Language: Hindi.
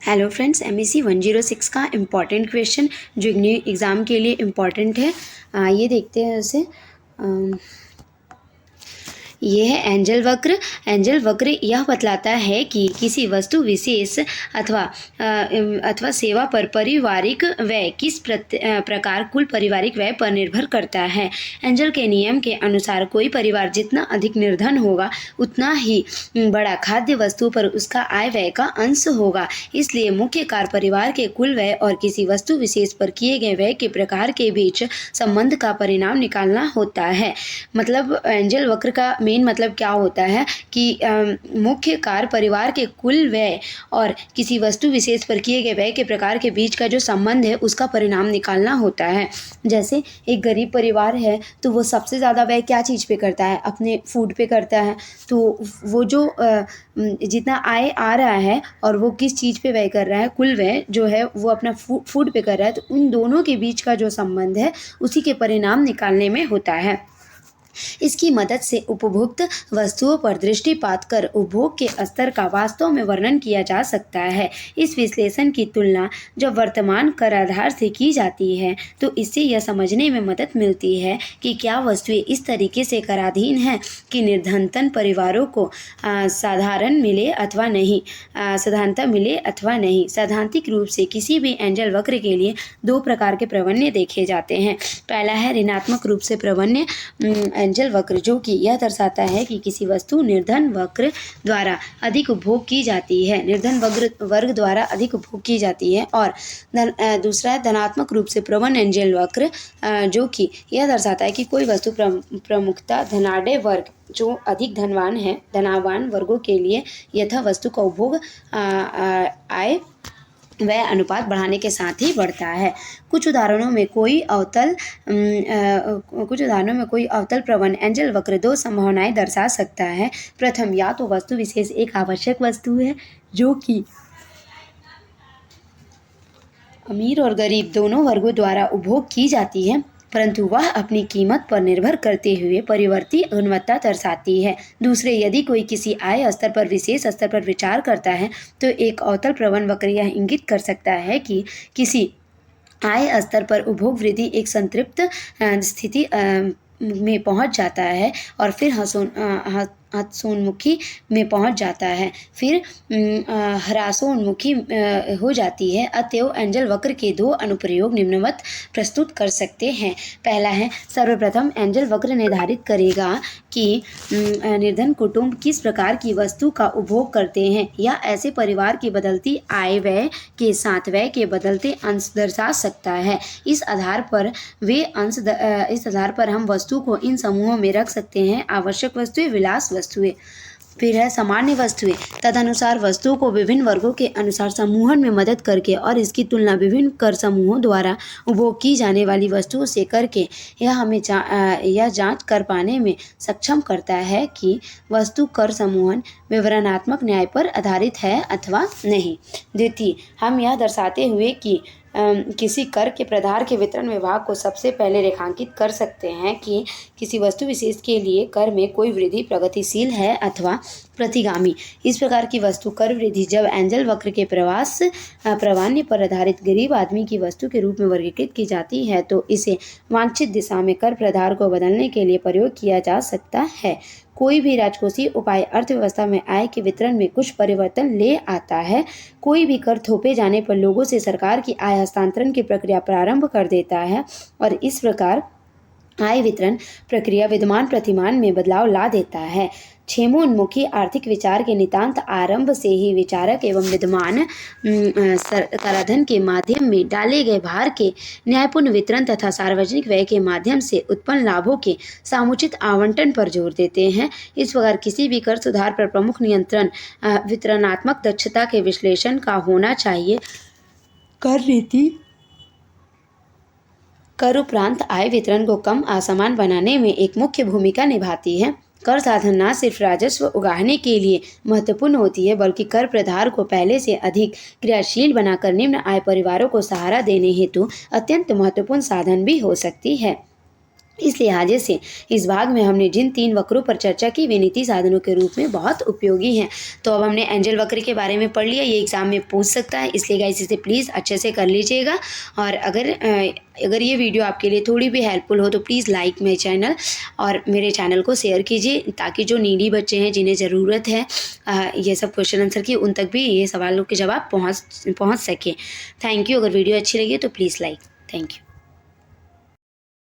हेलो फ्रेंड्स, एमएससी 106 का इम्पॉर्टेंट क्वेश्चन जो एग्ज़ाम के लिए इम्पॉर्टेंट है, ये देखते हैं उसे। ये है एंजल वक्र। एंजल वक्र यह बतलाता है कि किसी वस्तु विशेष अथवा सेवा पर पारिवारिक व्यय किस प्रकार कुल पारिवारिक व्यय पर निर्भर करता है। एंजल के नियम के अनुसार कोई परिवार जितना अधिक निर्धन होगा उतना ही बड़ा खाद्य वस्तु पर उसका आय व्यय का अंश होगा। इसलिए मुख्य कार्य परिवार के कुल व्यय और किसी वस्तु विशेष पर किए गए व्यय के प्रकार के बीच संबंध का परिणाम निकालना होता है। मतलब एंजल वक्र का मेन मतलब क्या होता है कि मुख्य कार्य परिवार के कुल व्यय और किसी वस्तु विशेष पर किए गए व्यय के प्रकार के बीच का जो संबंध है उसका परिणाम निकालना होता है। जैसे एक गरीब परिवार है तो वो सबसे ज़्यादा व्यय क्या चीज़ पे करता है, अपने फूड पे करता है। तो वो जो जितना आय आ रहा है और वो किस चीज़ पे व्यय कर रहा है, कुल व्यय जो है वो अपना फूड पे कर रहा है, तो उन दोनों के बीच का जो संबंध है उसी के परिणाम निकालने में होता है। इसकी मदद से उपभोक्त वस्तुओं पर दृष्टिपात कर उपभोग के स्तर का वास्तव में वर्णन किया जा सकता है। इस विश्लेषण की तुलना जब वर्तमान कर आधार से की जाती है तो इससे यह समझने में मदद मिलती है कि क्या वस्तुएं इस तरीके से कराधीन हैं कि निर्धनतन परिवारों को साधारणता मिले अथवा नहीं। सैद्धांतिक रूप से किसी भी एंजल वक्र के लिए दो प्रकार के प्रवण्य देखे जाते हैं। पहला है ऋणात्मक रूप से प्रवण्य एंजल वक्र, जो कि यह दर्शाता है कि किसी वस्तु निर्धन वक्र द्वारा अधिक उपभोग की जाती है, निर्धन वर्ग द्वारा अधिक उपभोग की जाती है। और दूसरा है धनात्मक रूप से प्रवण एंजल वक्र, जो कि यह दर्शाता है कि कोई वस्तु प्रमुखता धनाढ़ वर्ग जो अधिक धनवान वर्गों के लिए यथा वस्तु का उपभोग आय वह अनुपात बढ़ाने के साथ ही बढ़ता है। कुछ उदाहरणों में कोई अवतल प्रवण एंजल वक्र दो संभावनाएं दर्शा सकता है। प्रथम, या तो वस्तु विशेष एक आवश्यक वस्तु है जो कि अमीर और गरीब दोनों वर्गों द्वारा उपभोग की जाती है, परंतु वह अपनी कीमत पर निर्भर करते हुए परिवर्ती गुणवत्ता दर्शाती है। दूसरे, यदि कोई किसी आय स्तर पर विशेष स्तर पर विचार करता है तो एक अवतल प्रवण वक्र यह इंगित कर सकता है कि किसी आय स्तर पर उपभोग वृद्धि एक संतृप्त स्थिति में पहुंच जाता है और फिर हताशोन्मुखी में पहुंच जाता है, फिर ह्रासोन्मुखी हो जाती है। अतएव एंजल वक्र के दो अनुप्रयोग निम्नवत प्रस्तुत कर सकते हैं। पहला है, सर्वप्रथम एंजल वक्र निर्धारित करेगा कि निर्धन कुटुंब किस प्रकार की वस्तु का उपभोग करते हैं, या ऐसे परिवार की बदलती आय व्यय के साथ व्यय के बदलते अंश दर्शा सकता है। इस आधार पर हम वस्तु को इन समूहों में रख सकते हैं: आवश्यक वस्तुएं, विलास वस्तुएं। फिर है सामान्य वस्तुएं। तदनुसार वस्तुओं को विभिन्न वर्गों के अनुसार समूहन में मदद करके और इसकी तुलना विभिन्न कर समूहों द्वारा उपभोग की जाने वाली वस्तुओं से करके यह हमें यह जांच कर पाने में सक्षम करता है कि वस्तु कर समूहन विवरणात्मक न्याय पर आधारित है अथवा नहीं। द्वितीय, हम यह दर्शाते हुए कि किसी कर के प्रधार के वितरण विभाग को सबसे पहले रेखांकित कर सकते हैं कि किसी वस्तु विशेष के लिए कर में कोई वृद्धि प्रगतिशील है अथवा प्रतिगामी। इस प्रकार की वस्तु कर वृद्धि जब एंजल वक्र के प्रामाण्य पर आधारित गरीब आदमी की वस्तु के रूप में वर्गीकृत की जाती है तो इसे वांछित दिशा में कर प्रधार को बदलने के लिए प्रयोग किया जा सकता है। कोई भी राजकोषीय उपाय अर्थव्यवस्था में आय के वितरण में कुछ परिवर्तन ले आता है। कोई भी कर थोपे जाने पर लोगों से सरकार की आय हस्तांतरण की प्रक्रिया प्रारंभ कर देता है और इस प्रकार आय वितरण प्रक्रिया विद्यमान प्रतिमान में बदलाव ला देता है। क्षेमोन्मुखी आर्थिक विचार के नितांत आरंभ से ही विचारक एवं विद्यमान कराधान के माध्यम में डाले गए भार के न्यायपूर्ण वितरण तथा सार्वजनिक व्यय के माध्यम से उत्पन्न लाभों के समुचित आवंटन पर जोर देते हैं। इस प्रकार किसी भी कर सुधार पर प्रमुख नियंत्रण वितरणात्मक दक्षता के विश्लेषण का होना चाहिए। कर नीति कर उपरांत आय वितरण को कम असमान बनाने में एक मुख्य भूमिका निभाती है। कर साधन न सिर्फ राजस्व उगाहने के लिए महत्वपूर्ण होती है बल्कि कर प्रधार को पहले से अधिक क्रियाशील बनाकर निम्न आय परिवारों को सहारा देने हेतु अत्यंत महत्वपूर्ण साधन भी हो सकती है। इस लिहाजे से इस भाग में हमने जिन 3 वक्रों पर चर्चा की वे नीति साधनों के रूप में बहुत उपयोगी हैं। तो अब हमने एंजल वक्र के बारे में पढ़ लिया, ये एग्ज़ाम में पूछ सकता है, इसलिए गाइस इसे प्लीज़ अच्छे से कर लीजिएगा। और अगर ये वीडियो आपके लिए थोड़ी भी हेल्पफुल हो तो प्लीज़ लाइक माई चैनल और मेरे चैनल को शेयर कीजिए, ताकि जो नीडी बच्चे हैं जिन्हें ज़रूरत है ये सब क्वेश्चन आंसर की, उन तक भी ये सवालों के जवाब पहुँच सके। Thank you. अगर वीडियो अच्छी लगी तो प्लीज़ लाइक। Thank you.